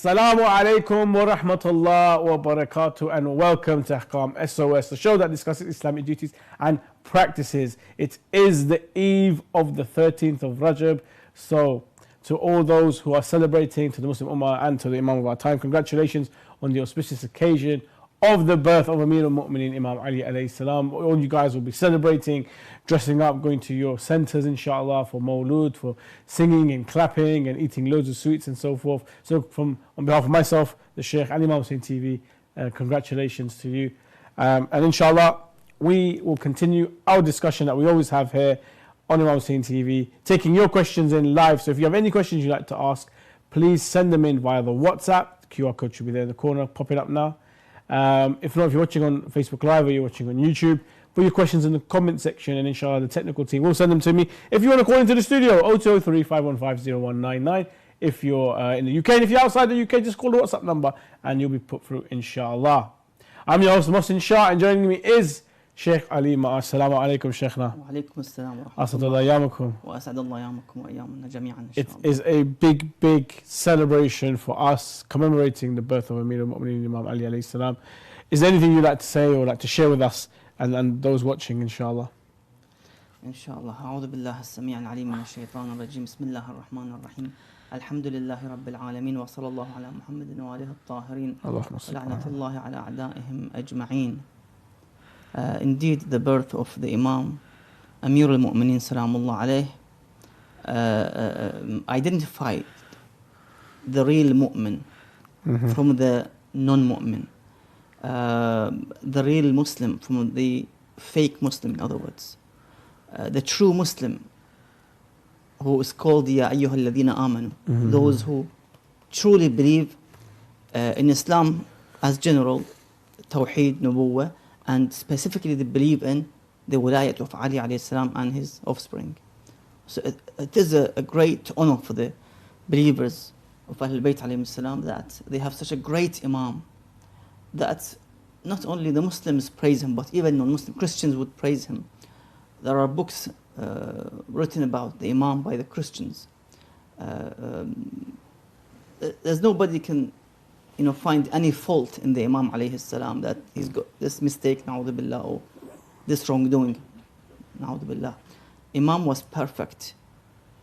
Assalamu alaikum wa rahmatullah wa barakatuh, and welcome to Ahkam SOS, the show that discusses Islamic duties and practices. It is the eve of the 13th of Rajab, so to all those who are celebrating, to the Muslim Ummah and to the Imam of our time, congratulations on the auspicious occasion of the birth of Amir al-Mu'mineen Imam Ali alayhi salam. All you guys will be celebrating, dressing up, going to your centers inshallah for Mawlud, for singing and clapping and eating loads of sweets and so forth. So on behalf of myself, the Sheikh and Imam Hussein TV, congratulations to you. And inshallah, we will continue our discussion that we always have here on Imam Hussein TV, taking your questions in live. So if you have any questions you'd like to ask, please send them in via the WhatsApp. The QR code should be there in the corner, pop it up now. If not, if you're watching on Facebook Live or you're watching on YouTube, put your questions in the comment section and inshallah the technical team will send them to me. If you want to call into the studio, 0203 515 0199. If you're in the UK, and if you're outside the UK, just call the WhatsApp number and you'll be put through inshallah. I'm your host Mohsin Shah, and joining me is Sheikh Ali Ma'ar. Assalamu alaikum, Sheikhna. Wa alaikum assalam wa Asadullah yamakum. wa asadullah yamakum wa ayyamuna jami'an. It is a big celebration for us, commemorating the birth of Amir al-Mu'mineen Imam Ali alayhi salam. Is there anything you'd like to say or like to share with us and those watching, inshallah? Inshallah. A'udhu billahi as-sami' al-alim min ash-shaytan ar-rajim. Bismillah ar-Rahman ar-Rahim. Alhamdulillahi rabbil alamin wa sallallahu ala Muhammadin wa alihi at-tahirin. Allahumma salli. Wa la'natullahi ala a'da'ihim ajma'in. Indeed, the birth of the Imam, Amir al-Mu'mineen salamullah alayh, identified the real mu'min from the non-mu'min, the real Muslim from the fake Muslim, in other words. The true Muslim, who is called Ya ayyuhal ladhina amanu, those who truly believe in Islam as general, Tawheed, Nubuwwah, and specifically they believe in the wilayat of Ali alayhi salam and his offspring. So it is a great honor for the believers of Ahlul Bayt alayhi salam that they have such a great Imam that not only the Muslims praise him, but even non-Muslim Christians would praise him. There are books written about the Imam by the Christians. There's nobody can find any fault in the Imam alayhi salam, that he's got this mistake, na'udhu billah, or this wrongdoing, na'udhu billah. Imam was perfect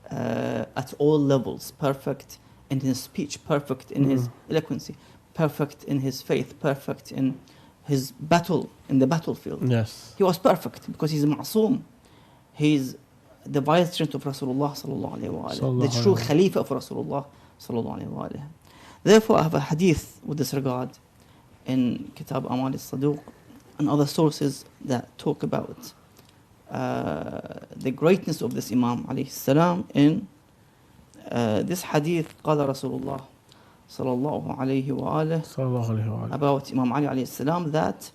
at all levels, perfect in his speech, perfect in his eloquency, perfect in his faith, perfect in his battle, in the battlefield. Yes. He was perfect because he's ma'soom. He's the vice-regent of Rasulullah sallallahu alayhi wa alayhi, the true Khalifa of Rasulullah sallallahu alayhi wa alayhi. Therefore, I have a hadith with this regard in Kitab Amal al-Saduq and other sources that talk about the greatness of this Imam alayhi salam. In this hadith, قال رسول الله صلى الله عليه وآله about Imam Ali alayhi salam that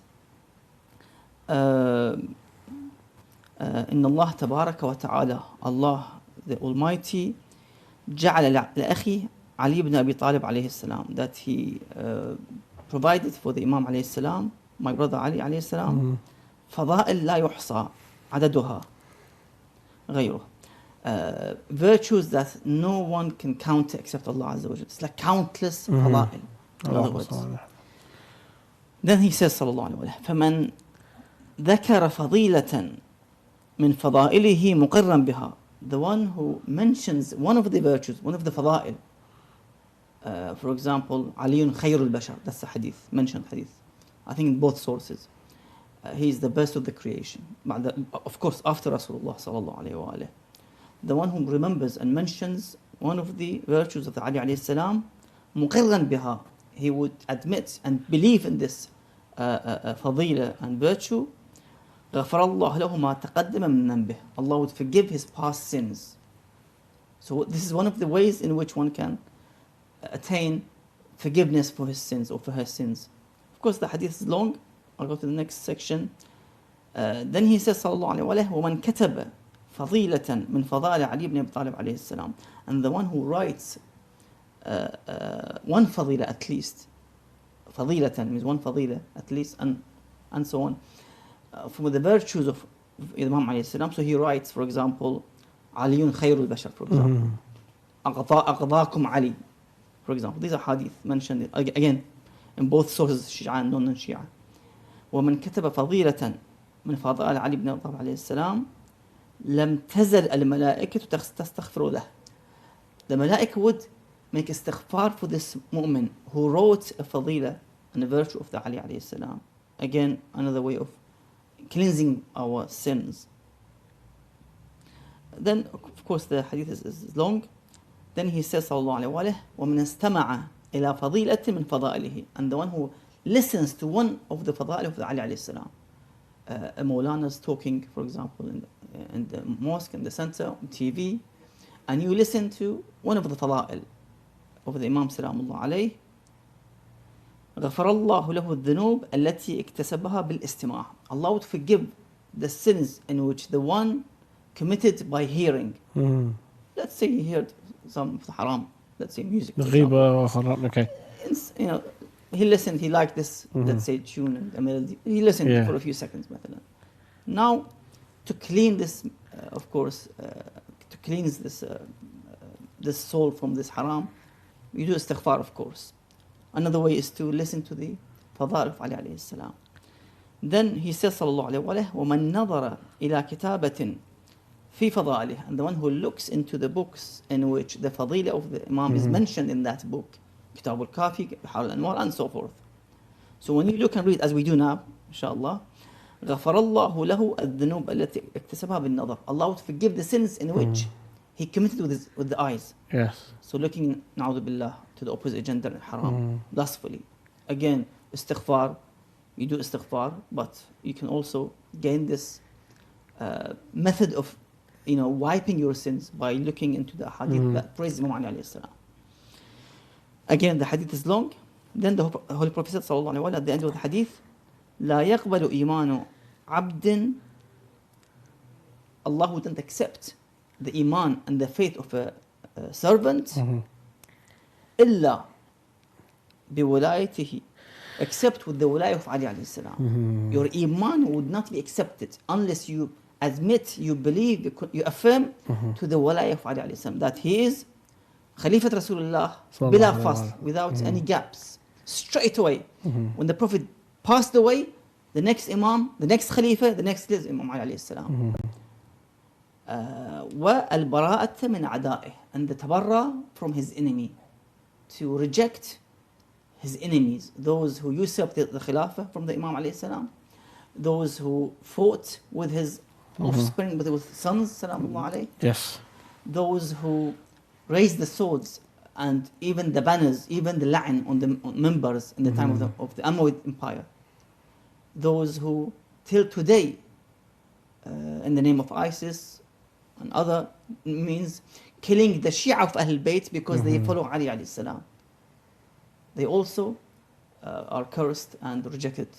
إن الله تبارك وتعالى, Allah the Almighty, جعل لأخي Ali ibn Abi Talib alayhi salam, that he provided for the Imam alayhi salam, my brother Ali alayhi salam, فضائل لا يحصى عددها غيره, virtues that no one can count except Allah Azza wa Jalla. It's like countless fada'il, in other words. Then he says sallallahu alayhi wa sallam, فمن ذكر فضيلة من فضائله مقرا بها, the one who mentions one of the virtues, one of the fada'il. For example, Aliyun Khayrul Bashar, that's the hadith, mentioned hadith. I think in both sources. He is the best of the creation. Of course, after Rasulullah sallallahu alayhi wa alayhi. The one who remembers and mentions one of the virtues of the Ali alayhi salam, muqirran biha, he would admit and believe in this fadila and virtue. غفر الله له ما تقدم من ذنبه. Allah would forgive his past sins. So this is one of the ways in which one can attain forgiveness for his sins or for her sins. Of course, the hadith is long. I'll go to the next section. Then he says, sallallahu alayhi wa sallam, وَمَنْ كَتَبَ فَضِيلَةً مِنْ فَضَائِلِ عَلِي ibn Abi Talib alayhi salam. And the one who writes one fadila at least. Fadilatan means one fadila at least, and so on. From the virtues of Imam alayhi salam. So he writes, for example, Aliyun Khayrul Bashar, for example. أقضاكم علي. For example, these are hadith mentioned again in both sources, Shia and non-Shia. ومن كتب فضيلة من فضائل علي بن أبي طالب عليه السلام لم تزل الملائكة تستغفر له. The malaika would make istighfar for this mu'min who wrote a fadila and a virtue of the Ali alayhi salam. Again, another way of cleansing our sins. Then, of course, the hadith is long. Then he says, sallallahu alayhi wa sallam, وَمَنْ اسْتَمَعَ إِلَى فَضِيلَةٍ مِنْ فَضَائِلِهِ. And the one who listens to one of the fada'il of the Ali alayhi salam. A Maulana is talking, for example, in the mosque, in the center, on TV, and you listen to one of the fada'il of the Imam Salamullah alayhi. غفر الله له الذنوب التي اكتسبها بالاستماع. Allah would forgive the sins in which the one committed by hearing. Let's say he heard some of the haram, let's say music. Okay. You know, he listened, he liked this, let's say, tune and a melody. He listened for a few seconds, مثلا. Now, to clean this, of course, to cleanse this soul from this haram, you do istighfar, of course. Another way is to listen to the fada'il of Ali alayhi salam. Then he says, sallallahu alayhi wa sallam, وَمَنْ نَظَرَ إِلَى كِتَابَةٍ فِي فَضَائِلِهِ. And the one who looks into the books in which the fadila of the Imam is mentioned in that book, Kitab al-Kafi, Bihar al-Anwar, and so forth. So when you look and read, as we do now, inshallah, غَفَرَ اللَّهُ لَهُ الذُّنُوبَ الَّتِي اكْتَسَبَهَا بِالنَّظَرِ. Allah would forgive the sins in which he committed with the eyes. Yes. So looking, na'udhu billah, to the opposite gender and haram, lustfully. Again, istighfar, you do istighfar, but you can also gain this method of, wiping your sins by looking into the hadith that praise Imam Ali alayhi salam. Again, the hadith is long. Then the Holy Prophet said, sallallahu alayhi wa sallam, at the end of the hadith, لا يقبل إيمان عبد. Allah wouldn't accept the iman and the faith of a servant إلا بولايته, except with the wilayah of Ali alayhi salam. Your iman would not be accepted unless you admit, you believe, you affirm to the wilayah of Ali alayhi salam, that he is Khalifat Rasulullah bila fast, without any gaps. Straight away. When the Prophet passed away, the next Imam, the next Khalifa, the next is Imam Ali alayhi salam. وَالْبَرَاءَةَ مِنْ عَدَائِهِ. And the tabarra from his enemy. To reject his enemies. Those who usurped the Khilafah from the Imam alayhi salam. Those who fought with his offspring, with his sons, salamullah alayhi. Yes. Those who raised the swords and even the banners, even the la'in on the members in the time of the Umayyad Empire. Those who till today, in the name of ISIS and other means, killing the Shia of Ahl Bayt because they follow Ali alayhi salam. They also are cursed and rejected.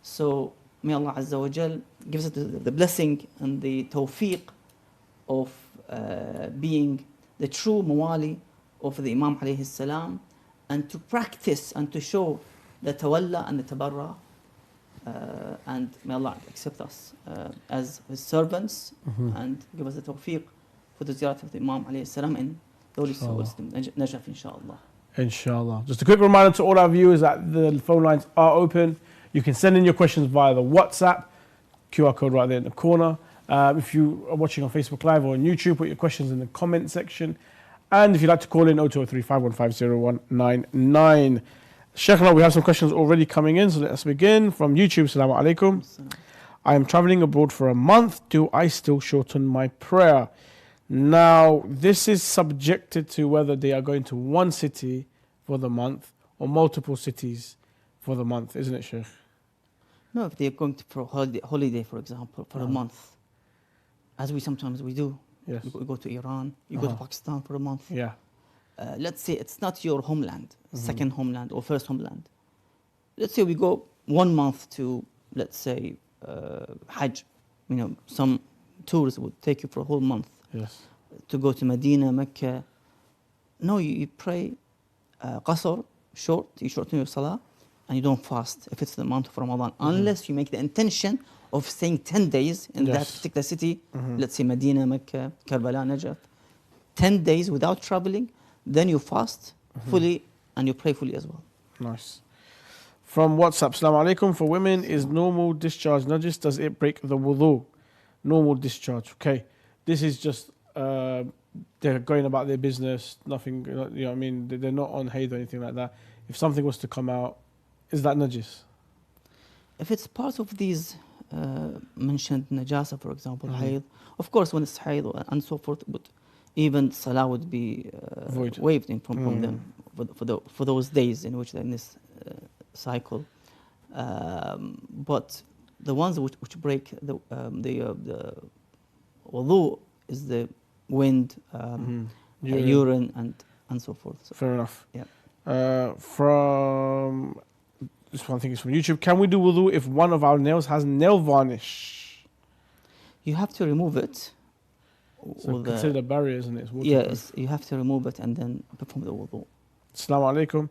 So may Allah Azza wa Jal gives us the blessing and the tawfiq of being the true mawali of the Imam alayhi salam, and to practice and to show the tawalla and the tabarra, and may Allah accept us as his servants and give us the tawfiq for the ziyarat of the Imam alayhi salam in the Holy Najaf, inshallah. Inshallah. Just a quick reminder to all our viewers that the phone lines are open. You can send in your questions via the WhatsApp, QR code right there in the corner. If you are watching on Facebook Live or on YouTube, put your questions in the comment section. And if you'd like to call in, 0203 515 0199. Sheikh, we have some questions already coming in, so let's begin. From YouTube, Assalamu alaikum. I am traveling abroad for a month. Do I still shorten my prayer? Now, this is subjected to whether they are going to one city for the month or multiple cities for the month, isn't it, Sheikh? No, if they're going for a holiday, for example, for a month, as we sometimes do. Yes. You go to Iran, you go to Pakistan for a month. Yeah. Let's say it's not your homeland, second homeland or first homeland. Let's say we go 1 month to, let's say, Hajj. Some tours would take you for a whole month. Yes. To go to Medina, Mecca. No, you pray qasr, short, you shorten your salah, and you don't fast if it's the month of Ramadan, unless you make the intention of staying 10 days in that particular city, let's say Medina, Mecca, Karbala, Najaf, 10 days without traveling, then you fast fully, and you pray fully as well. Nice. From WhatsApp, Assalamu alaikum. For women, is normal discharge najis? Does it break the wudu? Normal discharge. Okay. This is just, they're going about their business, nothing, you know what I mean? They're not on hayd or anything like that. If something was to come out, is that najis? If it's part of these mentioned najasa, for example, hayd, of course, when it's hayd and so forth, but even salah would be waived from them for those days in which they're in this cycle. But the ones which break the wudu is the wind, urine, and so forth. So, fair enough. Yeah. From this one thing is from YouTube. Can we do wudu if one of our nails has nail varnish? You have to remove it. So consider a barrier, isn't it? Yes, you have to remove it and then perform the wudu. Assalamu alaikum.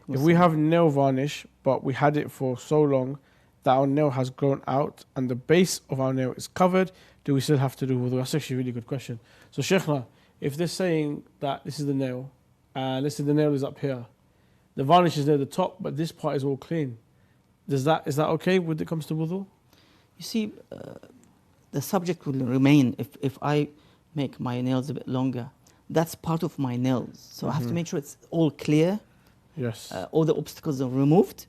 If we have nail varnish, but we had it for so long that our nail has grown out and the base of our nail is covered, do we still have to do wudu? That's actually a really good question. So Sheikhna, if they're saying that this is the nail, and let's say the nail is up here, the varnish is near the top, but this part is all clean, is that okay when it comes to wudu? You see, the subject will remain if I make my nails a bit longer. That's part of my nails. So I have to make sure it's all clear. Yes. All the obstacles are removed.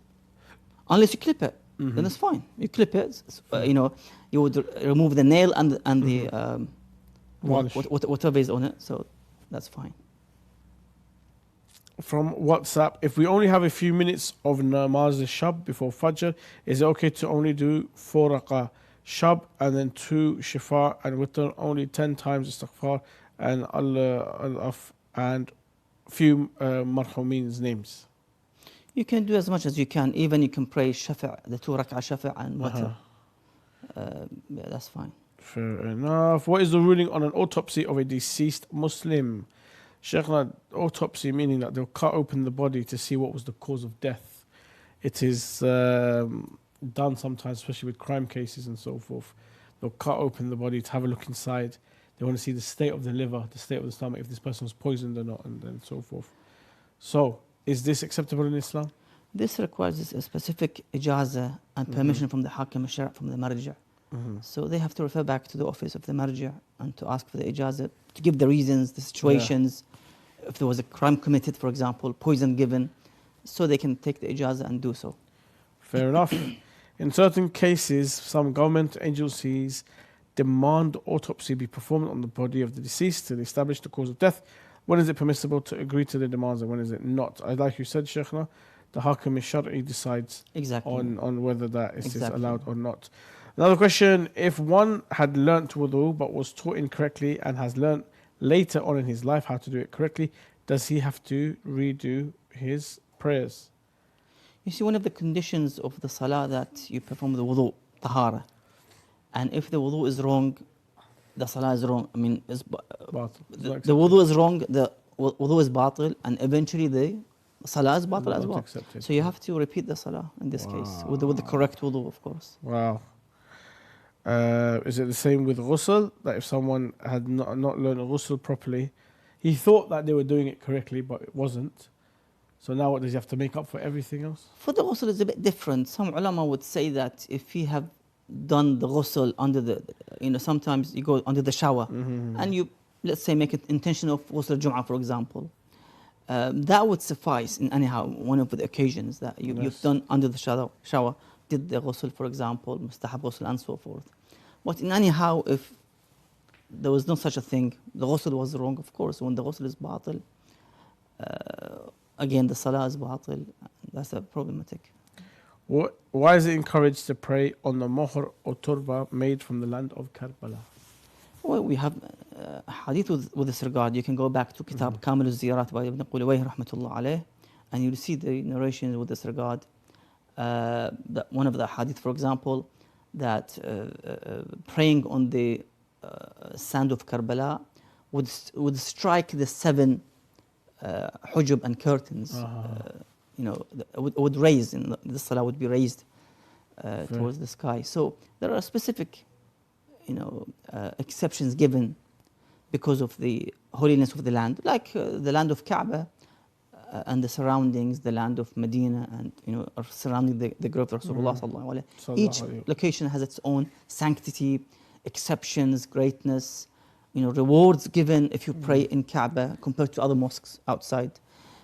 Unless you clip it, then it's fine. You clip it, you would remove the nail and the whatever is on it. So that's fine. From WhatsApp, if we only have a few minutes of namaz shab before Fajr, is it okay to only do 4 rak'ah shab and then 2 shifa and witr, only 10 times istighfar and al-af and few marhumeen's names? You can do as much as you can. Even you can pray shafa', the 2 rak'ah shafa' and witr. Yeah, that's fine. Fair enough. What is the ruling on an autopsy of a deceased Muslim? Sheikhna, autopsy meaning that they'll cut open the body to see what was the cause of death. It is done sometimes, especially with crime cases and so forth. They'll cut open the body to have a look inside. They want to see the state of the liver, the state of the stomach, if this person was poisoned or not, and so forth. So, is this acceptable in Islam? This requires a specific ijazah and permission from the Ahkam SOS, from the marja'. So they have to refer back to the office of the marja' and to ask for the ijazah, to give the reasons, the situations, if there was a crime committed, for example, poison given, so they can take the ijazah and do so. Fair enough. In certain cases, some government agencies demand autopsy be performed on the body of the deceased to establish the cause of death. When is it permissible to agree to the demands and when is it not? Like you said, Sheikhna, the Ahkam SOS decides on whether that is allowed or not. Another question, if one had learnt wudu but was taught incorrectly and has learnt later on in his life how to do it correctly, does he have to redo his prayers? You see, one of the conditions of the salah that you perform the wudu, tahara. And if the wudu is wrong, the salah is wrong. I mean, the wudu is wrong, the wudu is batil, and eventually the salah is batil as well. Accepted. So you have to repeat the salah in this case, with the correct wudu, of course. Wow. Is it the same with ghusl? That if someone had not learned ghusl properly, he thought that they were doing it correctly, but it wasn't. So now what, does he have to make up for everything else? For the ghusl, it's a bit different. Some ulama would say that if he have done the ghusl under the, sometimes you go under the shower, and you, let's say, make an intention of ghusl Jum'ah, for example, that would suffice in anyhow, one of the occasions that you've done under the shower, did the ghusl, for example, mustahab ghusl and so forth. But in anyhow, if there was no such a thing, the ghusl was wrong, of course. When the ghusl is batil, again, the salah is batil. That's problematic. Why is it encouraged to pray on the mohr or turba made from the land of Karbala? Well, we have hadith with this regard. You can go back to Kitab Kamil al-Ziyarat by Ibn Qulawayh rahmatullah alayh, and you'll see the narrations with this regard. That one of the hadith, for example, that praying on the sand of Karbala would strike the 7 hujub and curtains. Would raise, and the salah would be raised towards the sky. So there are specific, exceptions given because of the holiness of the land, like the land of Kaaba. and the surroundings, the land of Medina, and are surrounding the grave of Rasulullah sallallahu alaihi wasallam. Each location has its own sanctity, exceptions, greatness, rewards given if you pray in Kaaba compared to other mosques outside.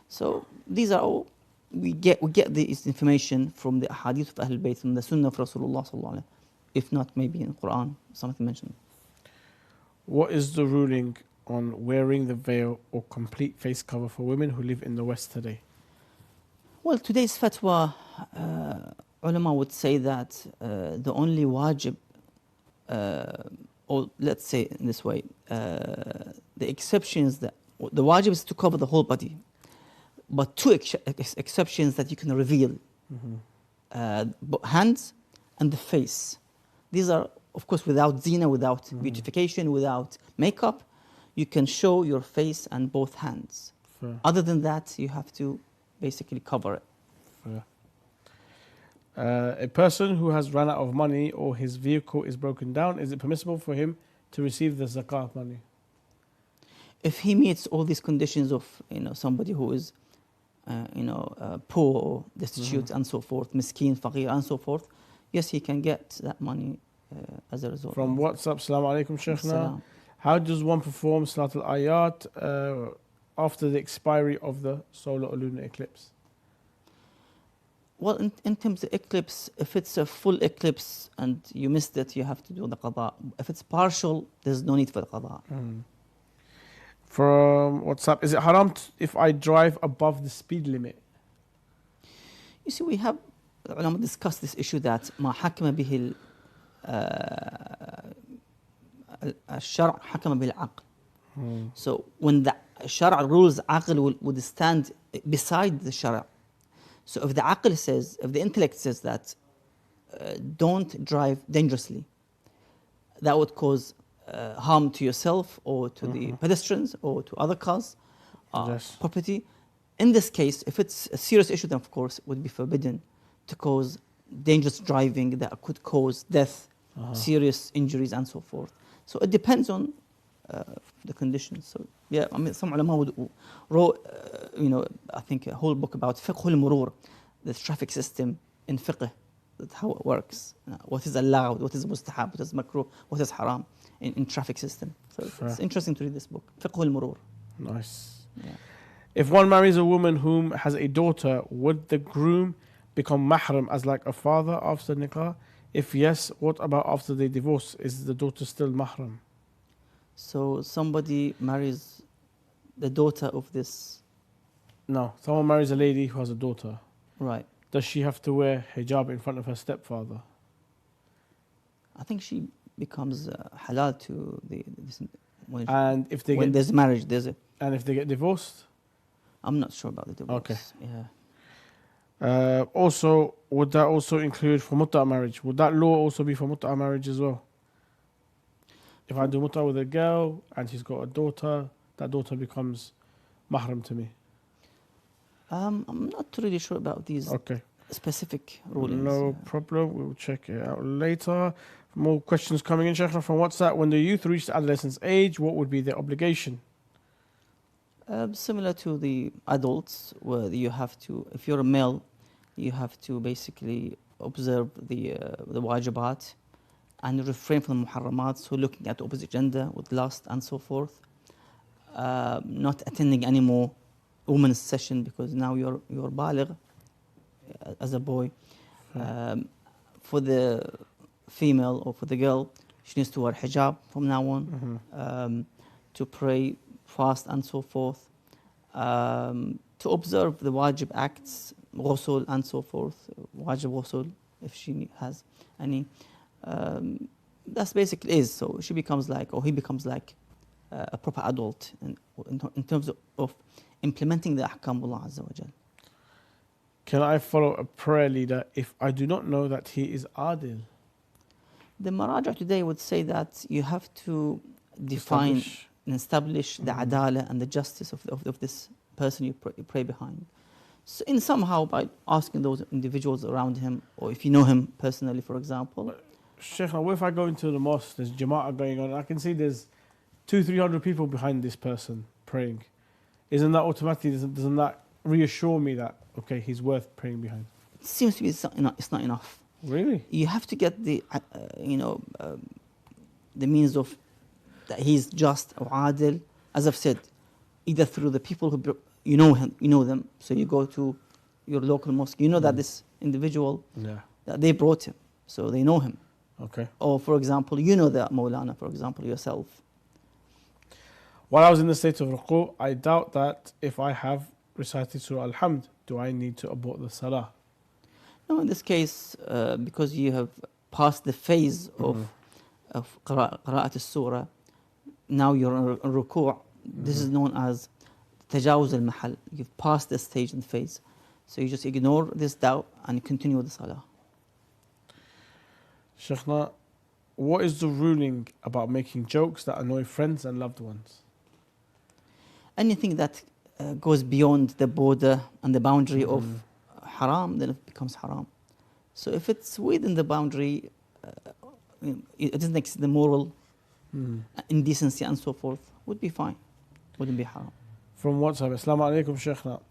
So these are all we get this information from the ahadith of Ahlul Bayt, from the Sunnah of Rasulullah sallallahu alaihi wasallam, if not maybe in the Quran, something mentioned. What is the ruling on wearing the veil or complete face cover for women who live in the West today? Well, today's fatwa, ulama would say that the only wajib, or let's say in this way, the exceptions that the wajib is to cover the whole body, but two exceptions that you can reveal, hands and the face. These are, of course, without zina, without beautification, without makeup. You can show your face and both hands. Fair. Other than that, you have to basically cover it. Fair. A person who has run out of money or his vehicle is broken down, is it permissible for him to receive the zakat money? If he meets all these conditions of somebody who is poor or destitute and so forth, miskin, faqir and so forth, yes, he can get that money as a result. From WhatsApp, Assalamu alaikum Sheikhna. How does one perform Salat al-Ayat after the expiry of the solar or lunar eclipse? Well, in terms of eclipse, if it's a full eclipse and you missed it, you have to do the qada. If it's partial, there's no need for the qada. From WhatsApp, is it haram if I drive above the speed limit? You see, we have ulama discussed this issue that ما حكم به الشرع حكم بالعقل. So when the shara rules, aql would stand beside the shara. So if the aql says, if the intellect says that don't drive dangerously, that would cause harm to yourself or to the pedestrians or to other cars, property. In this case, if it's a serious issue, then of course it would be forbidden to cause dangerous driving that could cause death, serious injuries and so forth. So it depends on the conditions. So yeah, I mean, some ulama wrote, I think a whole book about fiqh al-murur, the traffic system in fiqh, how it works, what is allowed, what is mustahab, what is makruh, what is haram in traffic system. So it's interesting to read this book, fiqh al-murur. Nice. Yeah. If one marries a woman whom has a daughter, would the groom become mahram as like a father after nikah? If yes, what about after they divorce? Is the daughter still mahram? So somebody marries the daughter of this. No, someone marries a lady who has a daughter. Right. Does she have to wear hijab in front of her stepfather? I think she becomes halal to and if they when there's marriage, there's a. And if they get divorced? I'm not sure about the divorce. Okay. Yeah. Also, would that also include for muta marriage? Would that law also be for muta marriage as well? If I do muta with a girl and she's got a daughter, that daughter becomes mahram to me. I'm not really sure about these specific rulings. No problem. We'll check it out later. More questions coming in, Sheikh, from WhatsApp. When the youth reach adolescence age, what would be their obligation? Similar to the adults, where you have to, if you're a male, you have to basically observe the wajibat and refrain from the muharramat, so looking at the opposite gender with lust and so forth. Not attending any more women's session because now you're baligh as a boy. For the female or for the girl, she needs to wear hijab from now on, to pray, fast and so forth, to observe the wajib acts, ghusl and so forth, wajib ghusl if she has any. That's basically is. So she becomes like, or he becomes like a proper adult in terms of implementing the ahkam Allah Azza wa Jal. Can I follow a prayer leader if I do not know that he is adil? The Maraja today would say that you have to define and establish the adala and the justice of this person you pray behind. So in somehow by asking those individuals around him, or if you know him personally, for example. Sheikh, what if I go into the mosque, there's jama'ah going on, I can see there's 200-300 people behind this person praying. Isn't that automatically, doesn't that reassure me that, okay, he's worth praying behind? It seems to be it's not enough. Really? You have to get the the means of that he's just or adil, as I've said, either through the people who you know them, so you go to your local mosque, you know that this individual, that they brought him, so they know him. Okay. Or for example, you know that Maulana, for example, yourself. While I was in the state of ruku', I doubt that if I have recited Surah Al-Hamd, do I need to abort the salah? No, in this case, because you have passed the phase of qira'at al-surah, now you're in ruku'. This is known as tajawuz al-mahal. You've passed the stage and phase. So you just ignore this doubt and continue with the salah. Sheikhna, what is the ruling about making jokes that annoy friends and loved ones? Anything that goes beyond the border and the boundary of haram, then it becomes haram. So if it's within the boundary, it doesn't exceed the moral indecency and so forth, would be fine. Wouldn't be haram. From WhatsApp, Assalamu alaikum, Sheikhna.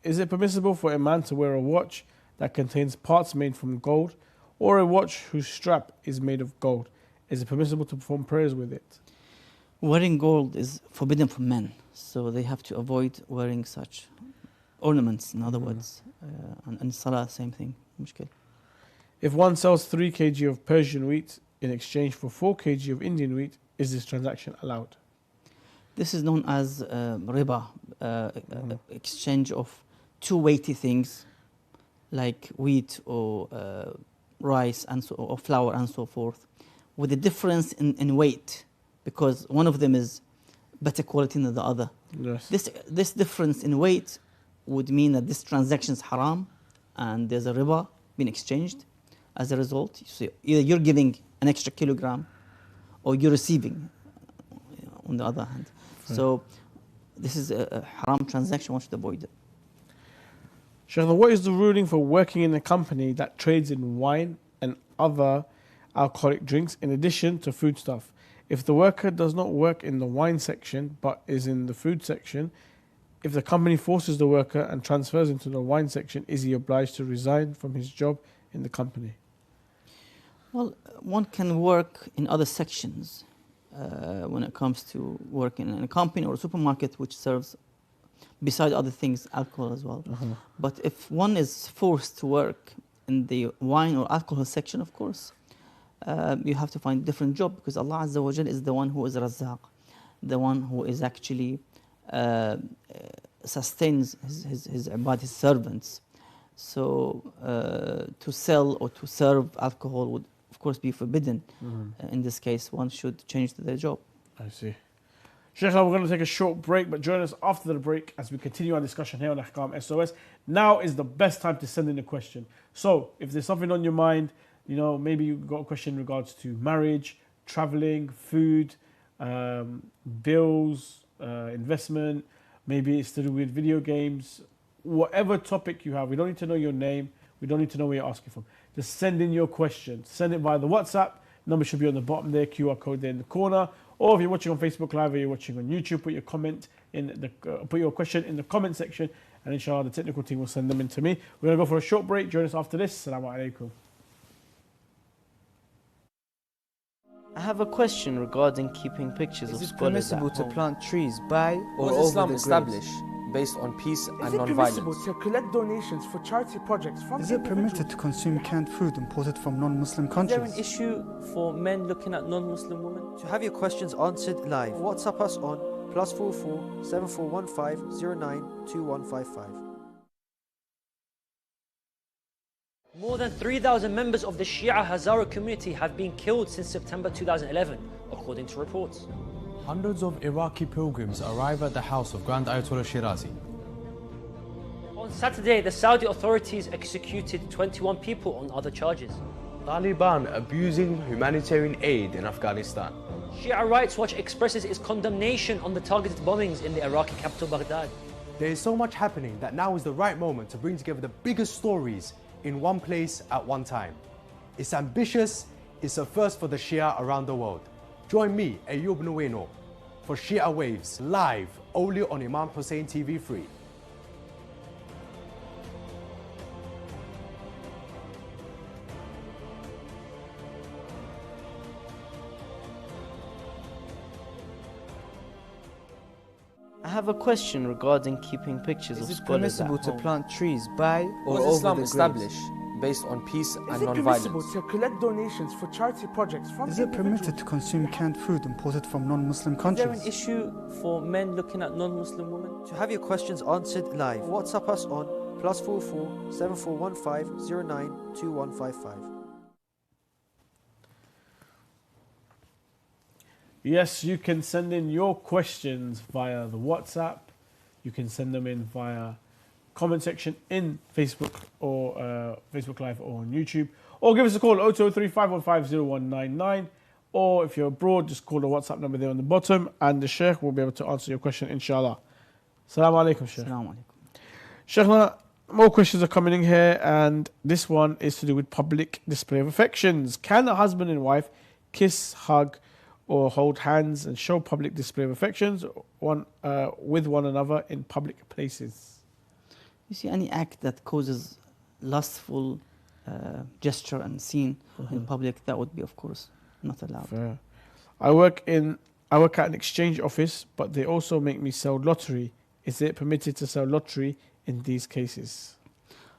Is it permissible for a man to wear a watch that contains parts made from gold, or a watch whose strap is made of gold? Is it permissible to perform prayers with it? Wearing gold is forbidden for men, so they have to avoid wearing such ornaments, in other words. And salah, same thing. Mushkil. If one sells 3 kg of Persian wheat in exchange for 4 kg of Indian wheat, is this transaction allowed? This is known as riba, exchange of two weighty things like wheat or rice or flour and so forth, with a difference in weight, because one of them is better quality than the other. Yes. This difference in weight would mean that this transaction is haram, and there's a riba being exchanged as a result. So either you're giving an extra kilogram, or you're receiving, on the other hand. Right. So this is a haram transaction. One should avoid it. Sheikh, what is the ruling for working in a company that trades in wine and other alcoholic drinks in addition to foodstuff? If the worker does not work in the wine section but is in the food section, if the company forces the worker and transfers into the wine section, is he obliged to resign from his job in the company? Well, one can work in other sections when it comes to working in a company or a supermarket which serves, beside other things, alcohol as well. But if one is forced to work in the wine or alcohol section, of course, you have to find a different job, because Allah Azza wa Jal is the one who is Razzaq, the one who is actually sustains his ibad, his servants. So to sell or to serve alcohol would, of course, be forbidden. In this case, one should change to their job. I see. Sheikh, we're going to take a short break, but join us after the break as we continue our discussion here on Ahkam SOS. Now is the best time to send in a question. So if there's something on your mind, maybe you've got a question in regards to marriage, traveling, food, bills, investment, maybe it's to do with video games, whatever topic you have. We don't need to know your name. We don't need to know where you're asking from. Just send in your question. Send it via the WhatsApp. Number should be on the bottom there, QR code there in the corner. Or if you're watching on Facebook Live or you're watching on YouTube, put your question in the comment section, and inshallah the technical team will send them in to me. We're going to go for a short break. Join us after this. Assalamu alaikum. I have a question regarding keeping pictures of scholars. Is it permissible to plant trees by or over Islam the establish graves? based on peace and Is it non-violence? permissible to collect donations for charity projects from Is it permitted to consume canned food imported from non-Muslim countries? Is there an issue for men looking at non-Muslim women? To have your questions answered live, WhatsApp us on +44 7415 092155. More than 3,000 members of the Shia Hazara community have been killed since September 2011, according to reports. Hundreds of Iraqi pilgrims arrive at the house of Grand Ayatollah Shirazi. On Saturday, the Saudi authorities executed 21 people on other charges. Taliban abusing humanitarian aid in Afghanistan. Shia Rights Watch expresses its condemnation on the targeted bombings in the Iraqi capital Baghdad. There is so much happening that now is the right moment to bring together the biggest stories in one place at one time. It's ambitious, it's a first for the Shia around the world. Join me, Ayoub Nueno, for Shia Waves, live only on Imam Hussein TV free. have a question regarding keeping pictures of Is it scholars at permissible to home. plant trees by or What over does Islam the graves? establish based on peace Is and it permissible non-violence? to collect donations for charity projects from Is it permitted individuals? to consume canned food imported from non-Muslim Is there countries? an issue for men looking at non-Muslim women? To have your questions answered live, WhatsApp us on +44 7415 09 2155. Yes, you can send in your questions via the WhatsApp. You can send them in via comment section in Facebook or Facebook Live or on YouTube. Or give us a call 0203 515 0199. Or if you're abroad, just call the WhatsApp number there on the bottom and the Sheikh will be able to answer your question, inshallah. Assalamu alaikum, Sheikh. Assalamu alaikum. Sheikhna, more questions are coming in here, and this one is to do with public display of affections. Can a husband and wife kiss, hug, or hold hands and show public display of affections with one another in public places? You see, any act that causes lustful gesture and scene in public, that would be, of course, not allowed. Fair. I work at an exchange office, but they also make me sell lottery. Is it permitted to sell lottery in these cases?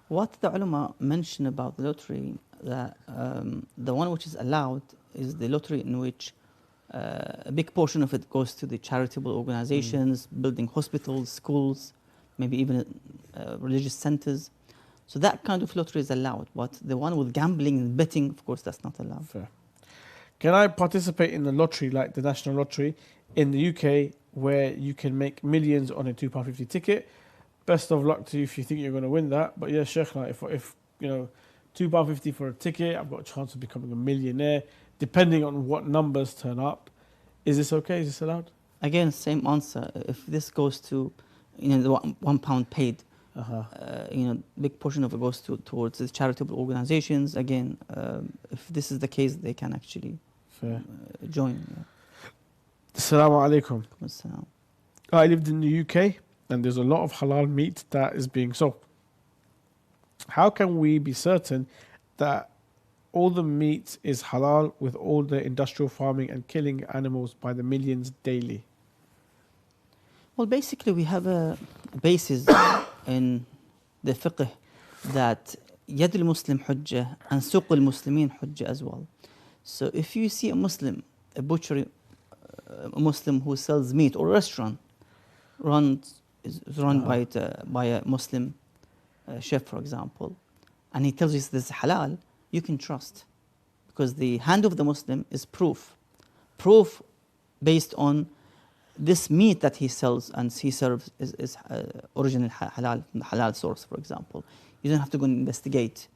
What the ulama mention about the lottery, that the one which is allowed is the lottery in which a big portion of it goes to the charitable organizations, building hospitals, schools, maybe even religious centers. So that kind of lottery is allowed, but the one with gambling and betting, of course, that's not allowed. Fair. Can I participate in the lottery like the National Lottery in the UK where you can make millions on a £2.50 ticket? Best of luck to you if you think you're going to win that. But yeah, Sheikh, if you know, £2.50 for a ticket, I've got a chance of becoming a millionaire, depending on what numbers turn up. Is this okay? Is this allowed? Again, same answer. If this goes to, the £1 paid, big portion of it goes towards the charitable organizations. Again, if this is the case, they can actually join. Yeah. Assalamu alaikum. Assalam. I lived in the UK and there's a lot of halal meat that is being sold. How can we be certain that all the meat is halal with all the industrial farming and killing animals by the millions daily? Well, basically, we have a basis in the fiqh that yad al-Muslim hujjah and suq al-Muslimin hujjah as well. So if you see a Muslim, a butcher, a Muslim who sells meat, or a restaurant is run by a Muslim chef, for example, and he tells you this is halal, you can trust, because the hand of the Muslim is proof based on this meat that he sells and he serves is original halal, from the halal source, for example. You don't have to go and investigate,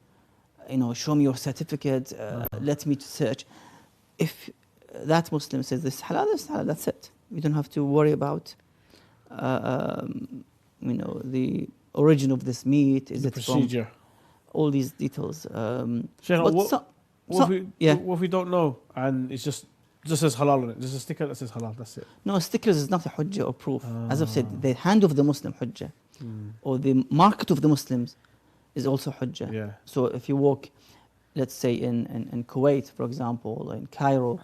show me your certificate, let me search. If that Muslim says this is halal, that's it. You don't have to worry about the origin of this meat. Is the it procedure? From all these details. What if we don't know and it's just says halal on it? There's a sticker that says halal, that's it. No, stickers is not a hujjah or proof. As I've said, the hand of the Muslim hujjah, or the market of the Muslims is also hujjah. Yeah. So if you walk, let's say in Kuwait, for example, or in Cairo,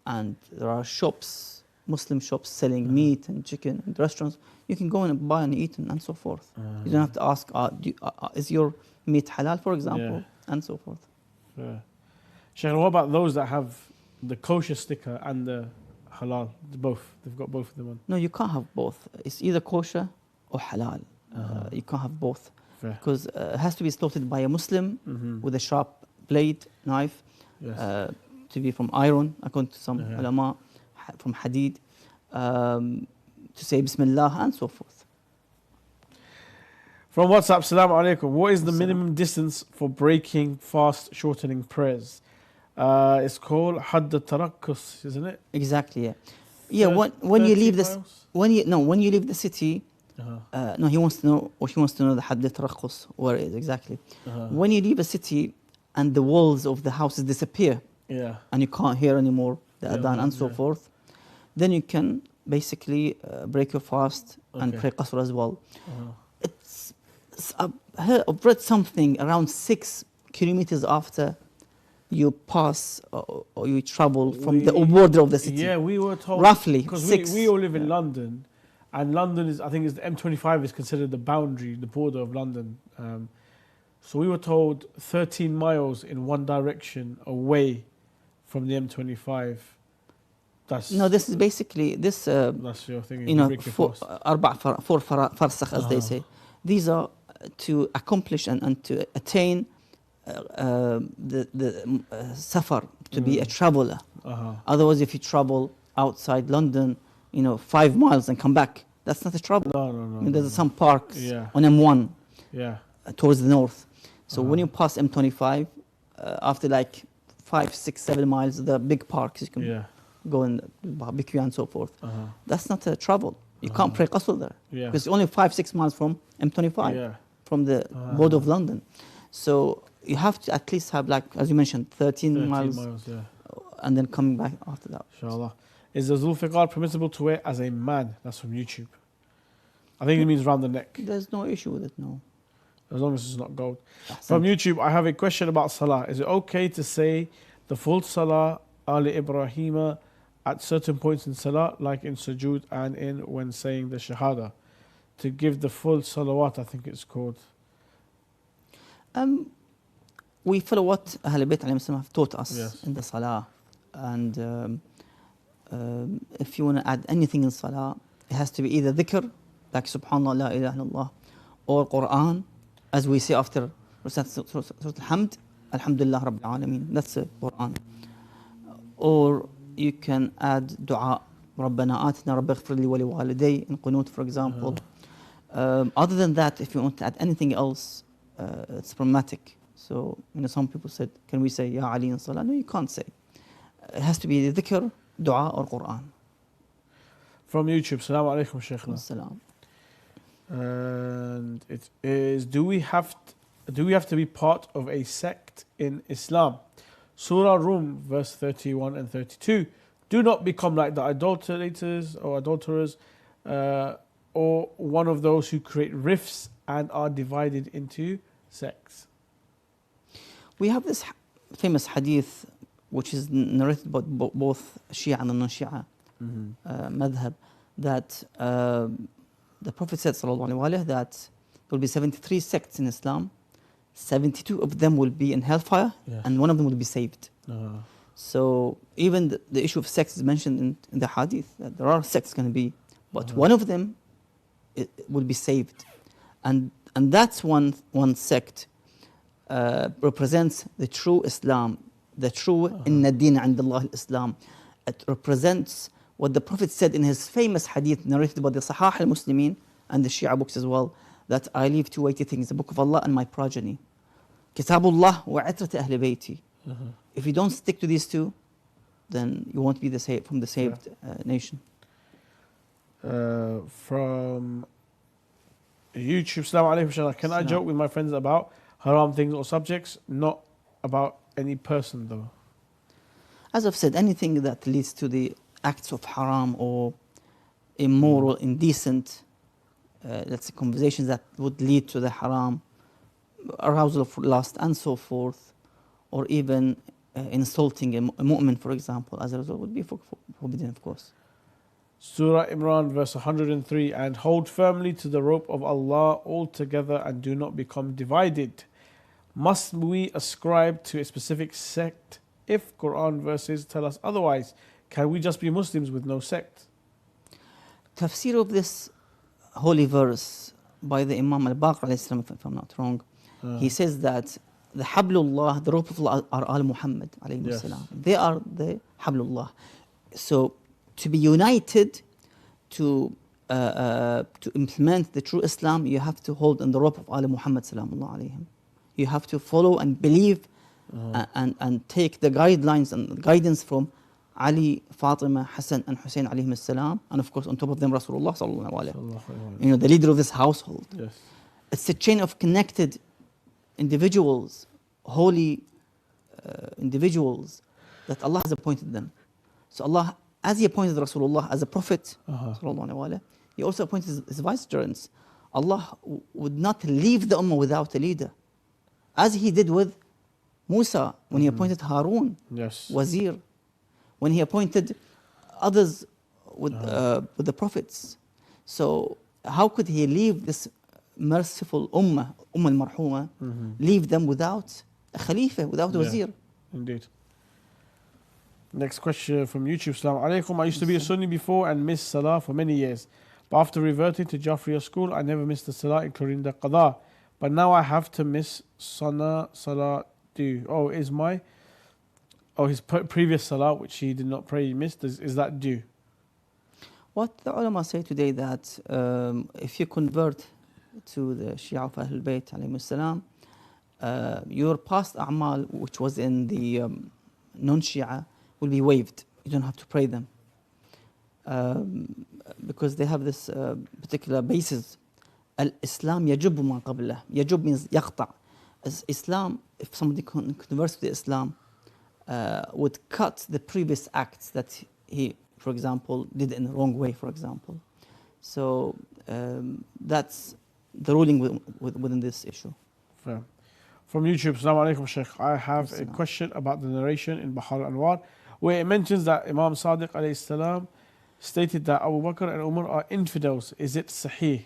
and there are shops, Muslim shops selling meat and chicken and restaurants, you can go and buy and eat and so forth. You don't have to ask, is your meat halal, for example, and so forth. Yeah. Sheikh, what about those that have the kosher sticker and the halal? Both. They've got both of them on. No, you can't have both. It's either kosher or halal. You can't have both. Because it has to be slaughtered by a Muslim with a sharp blade, knife, to be from iron, according to some ulama, from hadid, to say Bismillah and so forth. From WhatsApp, Assalamu alaikum. What is the minimum distance for breaking fast shortening prayers? It's called Hadd al-Tarakkus, isn't it? Exactly, yeah. Yeah, when you leave this, when you leave the city, no, he wants to know, or she wants to know the Hadd al-Tarakkus, where it is exactly. When you leave a city and the walls of the houses disappear, and you can't hear anymore the adhan and so forth, then you can basically break your fast and pray qasr as well. I've read something around 6 kilometers after you pass or you travel from the border of the city. Yeah, we were told. Roughly, because 6. we all live in London, And London is, I think, is the M25 is considered the boundary, the border of London. So we were told 13 miles in one direction away from the M25. No, this is basically this. That's your thing. You know, four farsakh, as they say. These are to accomplish and to attain the safar, to be a traveler. Otherwise, if you travel outside London, 5 miles and come back, that's not a travel. No. I mean, there's some parks on M1 towards the north. So when you pass M25, after like 5, 6, 7 miles, the big parks, you can go and barbecue and so forth. That's not a travel. You can't pray qasr there. Because it's only 5, 6 miles from M25, from the border of London. So you have to at least have, like, as you mentioned, 13 miles and then coming back after that. Inshallah. Is the Zulfiqar permissible to wear as a man? That's from YouTube. I think it means round the neck. There's no issue with it, no. As long as it's not gold. From YouTube, I have a question about Salah. Is it okay to say the full Salah Ali Ibrahima at certain points in Salah, like in Sujood and in when saying the Shahada? To give the full Salawat, I think it's called. We follow what Ahl Bayt have taught us in the Salah. And if you want to add anything in Salah, it has to be either dhikr, like Subhanallah, La ilaha illallah, or Quran, as we say after Surah Al-Hamd, Alhamdulillah Rabbil Alameen. That's the Quran. Or you can add dua, Rabbana atina Rabbi ighfir li wa li waliday, in Qunut, for example. Other than that, if you want to add anything else, it's problematic. So, some people said, can we say Ya Ali in Salah? No, you can't say. It has to be dhikr, dua, or Quran. From YouTube, Assalamu alaikum, Sheikh. Assalam. And it is, do we have to be part of a sect in Islam? Surah Rum, verse 31 and 32. Do not become like the idolaters or adulterers, or one of those who create rifts and are divided into sects. We have this famous hadith which is narrated by both Shia and non-Shia madhab, that the Prophet said ﷺ that there will be 73 sects in Islam, 72 of them will be in hellfire, and one of them will be saved. So even the issue of sects is mentioned in the hadith, that there are sects going to be, but one of them will be saved. And that's one sect represents the true Islam, the true Inna Deen 'Inda Allah Islam. It represents what the Prophet said in his famous hadith narrated by the Sahih al-Muslimin and the Shia books as well, that I leave two weighty things, the Book of Allah and my progeny. Kitabullah wa itrat ahli bayti. If you don't stick to these two, then you won't be from the saved nation. From YouTube, Assalamu alaikum, Shaykh. Can I joke with my friends about haram things or subjects, not about any person though? As I've said, anything that leads to the acts of haram or immoral, indecent, let's say conversations that would lead to the haram, arousal of lust and so forth, or even insulting a mu'min, for example, as a result, would be forbidden, of course. Surah Imran, verse 103, and hold firmly to the rope of Allah altogether and do not become divided. Must we ascribe to a specific sect if Quran verses tell us otherwise? Can we just be Muslims with no sect? Tafsir of this holy verse by the Imam al-Baqir, if I'm not wrong, he says that the Hablullah, the rope of Allah, are Al Muhammad. They are the Hablullah. So to be united, to implement the true Islam, you have to hold on the rope of Al Muhammad. You have to follow and believe and take the guidelines and guidance from Ali, Fatima, Hassan and Hussein alayhim salam, and of course on top of them Rasulullah sallallahu alaihi wasallam, the leader of this household. It's a chain of connected individuals, holy individuals that Allah has appointed them. So Allah, as He appointed Rasulullah as a prophet, He also appointed his vicegerents. Allah would not leave the ummah without a leader, as He did with Musa when He appointed Harun, Wazir, when He appointed others with the prophets. So how could he leave this merciful ummah al-marhuma, leave them without a khalifa, without a wazir? Indeed. Next question from YouTube. Assalamu alaikum. I used to be a Sunni before and missed Salah for many years. But after reverting to Jafriya school, I never missed the Salah, including the Qadha. But now I have to miss Salah due. His previous Salah, which he did not pray, he missed, is that due? What the ulama say today that if you convert to the Shia of Ahlul Bayt alayhi salam, your past a'mal, which was in the non-Shia, will be waived. You don't have to pray them. Because they have this particular basis. Al-Islam yajub ma qablah. Yajub means yaqta'. As Islam, if somebody converts to Islam, would cut the previous acts that he, for example, did in the wrong way, for example. So that's the ruling within this issue. Fair. From YouTube, Assalamu alaikum, Sheikh. I have a question about the narration in Bahar al-Anwar, where it mentions that Imam Sadiq alayhi salam stated that Abu Bakr and Umar are infidels. Is it sahih?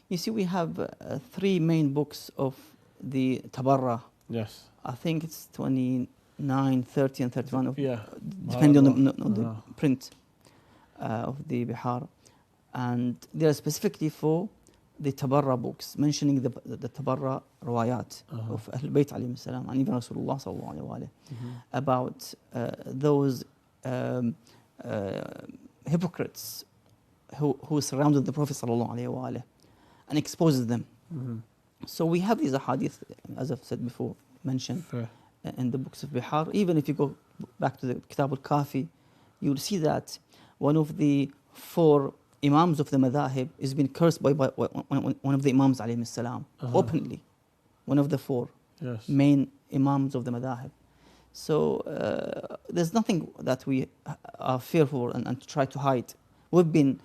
You see, we have 3 main books of the Tabarra. Yes. I think it's 29, 30 and 31 of, yeah, depending on the print of the Bihar. And they are specifically for the Tabarra books, mentioning the Tabarra Rawayat of Ahlul Bayt alayhi salam and even Rasulullah sallallahu alayhi wa alayhi, about those hypocrites who surrounded the Prophet sallallahu alayhi wa alayhi and exposes them. So we have these hadith, as I've said before, mentioned in the books of Bihar. Even if you go back to the Kitab al-Kafi, you'll see that one of the 4 Imams of the Madhahib is being cursed by one of the Imams alayhi salam, openly. One of the 4 main Imams of the Madhahib. So there's nothing that we are fearful and try to hide. We've been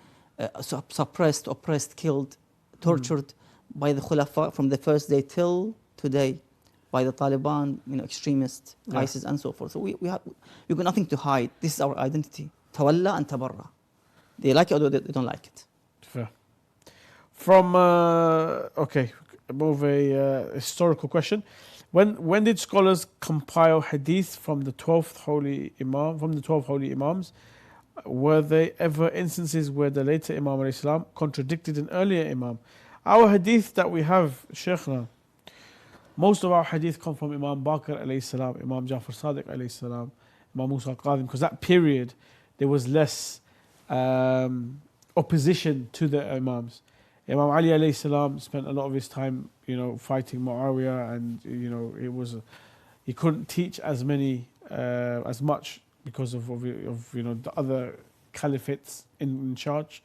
suppressed, oppressed, killed, tortured by the Khulafa from the first day till today, by the Taliban, extremists, ISIS and so forth. So we've got nothing to hide. This is our identity. Tawalla and tabarra. They like it or they don't like it. Fair. From, more of a historical question. When did scholars compile hadith from the 12 holy Imams? Were there ever instances where the later Imam alayhi salam contradicted an earlier Imam? Our hadith that we have, Sheikhna, most of our hadith come from Imam Baqir alayhi salam, Imam Jafar Sadiq alayhi salam, Imam Musa al-Qadim, because that period there was less opposition to the Imams. Imam Ali alayhi salam spent a lot of his time, fighting Muawiyah, and he couldn't teach as much because of the other caliphates in charge.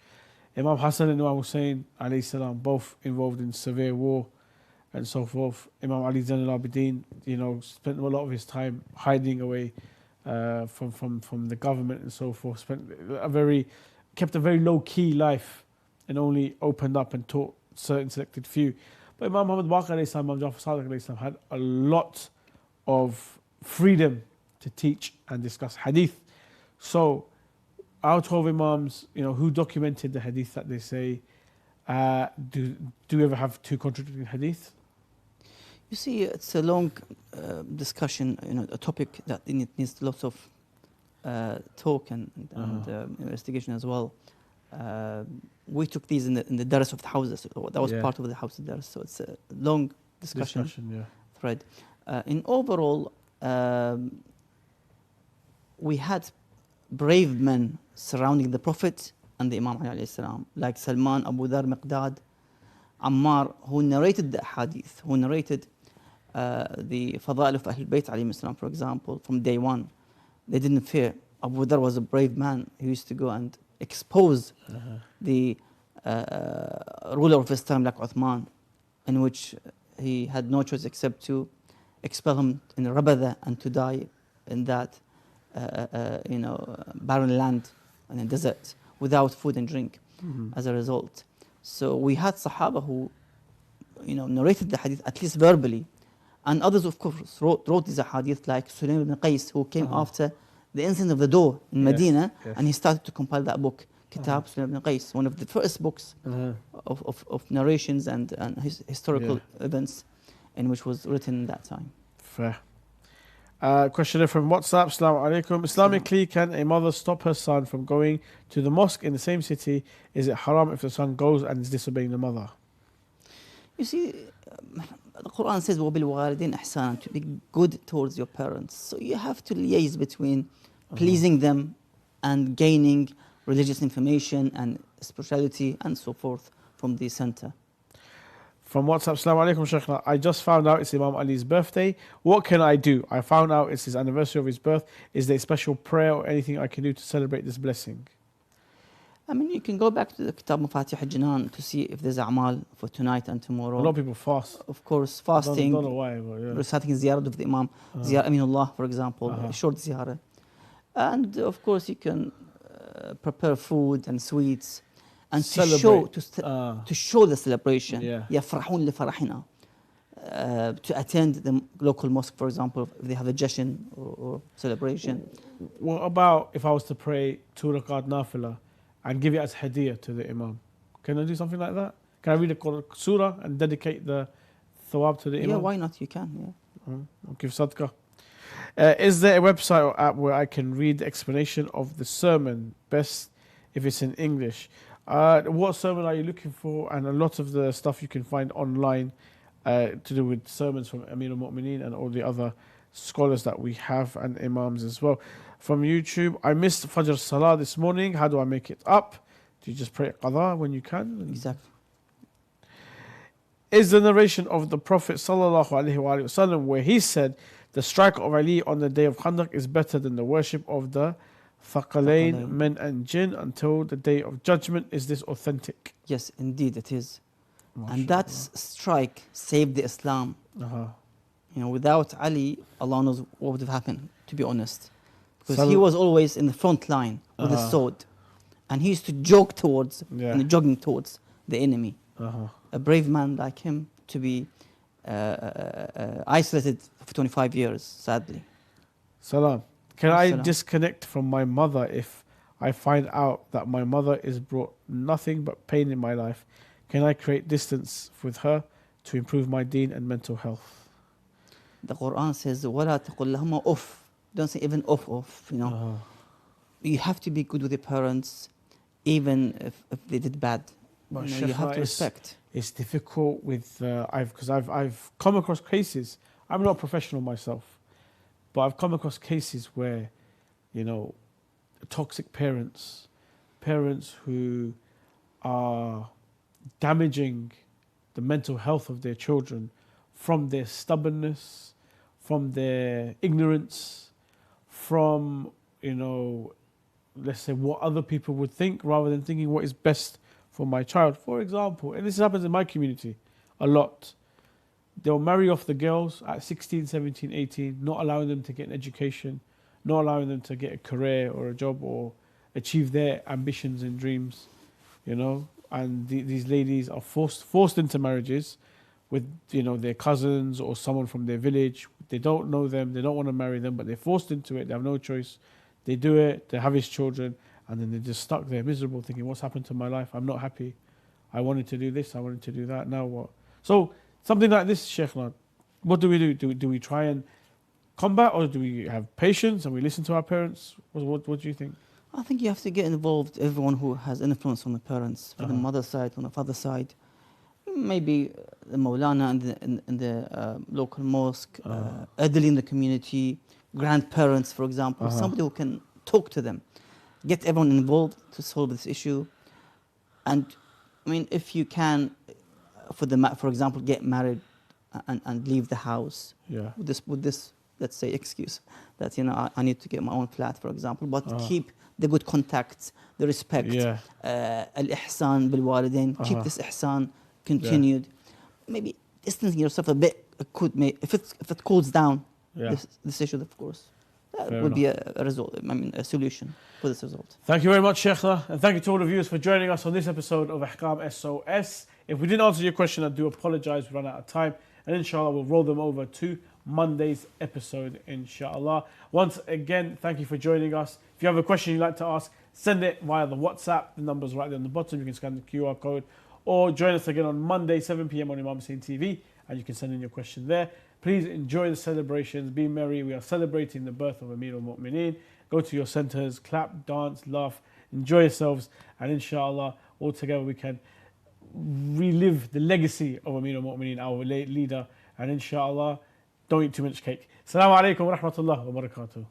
Imam Hassan and Imam Hussein alayhi salam both involved in severe war and so forth. Imam Ali Zain al-Abidin, spent a lot of his time hiding away from the government and so forth. Kept a very low key life and only opened up and taught certain selected few. But Imam Muhammad Baqir alayhi salam, Imam Jafar Sadiq alayhi salam had a lot of freedom to teach and discuss hadith. So our 12 Imams, who documented the hadith that they say, do we ever have 2 contradicting hadith? You see, it's a long discussion, a topic that needs lots of talk and investigation as well. We took these in the dars of the houses. That was part of the house dars. So it's a long discussion thread. In overall, we had brave men surrounding the Prophet and the Imam alayhi salam, like Salman, Abu Dhar, Miqdad, Ammar, who narrated the hadith, who narrated the Fada'il of Ahlul Bayt alayhi salam, for example, from day one. They didn't fear. Abu Dhar was a brave man. He used to go and expose the ruler of his time, like Uthman, in which he had no choice except to expel him in Rabada and to die in that barren land and in desert without food and drink as a result. So we had Sahaba who narrated the hadith at least verbally, and others of course wrote these hadith, like Sulaim ibn Qais, who came after the incident of the door in Medina, and he started to compile that book, Kitab Sulaiman ibn Qais, one of the first books of narrations and historical events in which was written in that time. Fair. Questioner from WhatsApp. Assalamu alaikum. Islamically, can a mother stop her son from going to the mosque in the same city? Is it haram if the son goes and is disobeying the mother? You see, the Quran says, وَبِالْوَالِدِينَ إِحْسَانًا, to be good towards your parents. So you have to liaise between pleasing them and gaining religious information and spirituality and so forth from the center. From WhatsApp, Assalamu alaikum, Sheikh. I just found out it's Imam Ali's birthday. What can I do? I found out it's his anniversary of his birth. Is there a special prayer or anything I can do to celebrate this blessing? I mean, you can go back to the Kitab Mafatih al-Jinan to see if there's a'mal for tonight and tomorrow. A lot of people fast. Of course, fasting, don't know why, but yeah. reciting ziyarah of the Imam, Ziyarah Aminullah, for example, a short ziyarah. And of course, you can prepare food and sweets and to show the celebration. يَفْرَحُونَ لِفَرَحِنَا. To attend the local mosque, for example, if they have a jashin or celebration. What about if I was to pray 2 rakat nafilah and give it as hadiyah to the Imam? Can I do something like that? Can I read a surah and dedicate the thawab to the Imam? Yeah, why not? You can, I'll give sadaqah. Is there a website or app where I can read the explanation of the sermon, best if it's in English? What sermon are you looking for? And a lot of the stuff you can find online to do with sermons from Amir al-Mu'mineen and all the other scholars that we have and Imams as well. From YouTube, I missed Fajr Salah this morning. How do I make it up? Do you just pray Qadha when you can? Exactly. Is the narration of the Prophet sallallahu alaihi wasallam where he said the strike of Ali on the day of Khandaq is better than the worship of the Thaqalain, men and jinn, until the day of judgment? Is this authentic? Yes, indeed it is. And that strike saved the Islam. Without Ali, Allah knows what would have happened, to be honest. Because he was always in the front line with his sword. And he used to jog towards, jogging towards the enemy. A brave man like him to be isolated for 25 years, sadly. Salam. Can I disconnect from my mother if I find out that my mother is brought nothing but pain in my life? Can I create distance with her to improve my deen and mental health? The Quran says, وَلَا تَقُلْ لَهُمَا أُفْ. Don't say even off, You have to be good with your parents, even if they did bad. You have to respect. It's difficult with, because I've come across cases. I'm not a professional myself, but I've come across cases where, toxic parents who are damaging the mental health of their children from their stubbornness, from their ignorance, from, let's say what other people would think rather than thinking what is best for my child. For example, and this happens in my community a lot, they'll marry off the girls at 16, 17, 18, not allowing them to get an education, not allowing them to get a career or a job or achieve their ambitions and dreams, and these ladies are forced into marriages with their cousins or someone from their village. They don't know them, they don't want to marry them, but they're forced into it. They have no choice. They do it, they have his children, and then they're just stuck there miserable thinking, what's happened to my life? I'm not happy. I wanted to do this, I wanted to do that, now what? So something like this, Sheikh, what do we do? Do we try and combat, or do we have patience and we listen to our parents? What do you think? I think you have to get involved, everyone who has influence on the parents, from the mother's side, on the father's side. Maybe the Maulana in the local mosque, elderly in the community, grandparents, for example, somebody who can talk to them, get everyone involved to solve this issue. And I mean, if you can, for example, get married and leave the house with this, let's say, excuse that I need to get my own flat, for example, but keep the good contacts, the respect, al-ihsan bil-walidain, keep this ihsan continued. Maybe distancing yourself a bit could make, if it cools down this issue, of course, that would be a result. A solution for this result. Thank you very much, Sheikh, and thank you to all the viewers for joining us on this episode of Ahkam SOS. If we didn't answer your question, I do apologize. We ran out of time, and inshallah we'll roll them over to Monday's episode, inshallah. Once again, thank you for joining us. If you have a question you'd like to ask, send it via the WhatsApp. The number's right there on the bottom. You can scan the QR code. Or join us again on Monday, 7 p.m. on Imam Hussein TV, and you can send in your question there. Please enjoy the celebrations. Be merry. We are celebrating the birth of Amir al-Mu'mineen. Go to your centers, clap, dance, laugh, enjoy yourselves, and inshallah, all together we can relive the legacy of Amir al-Mu'mineen, our late leader, and inshallah, don't eat too much cake. Assalamu alaikum wa rahmatullah wa barakatuh.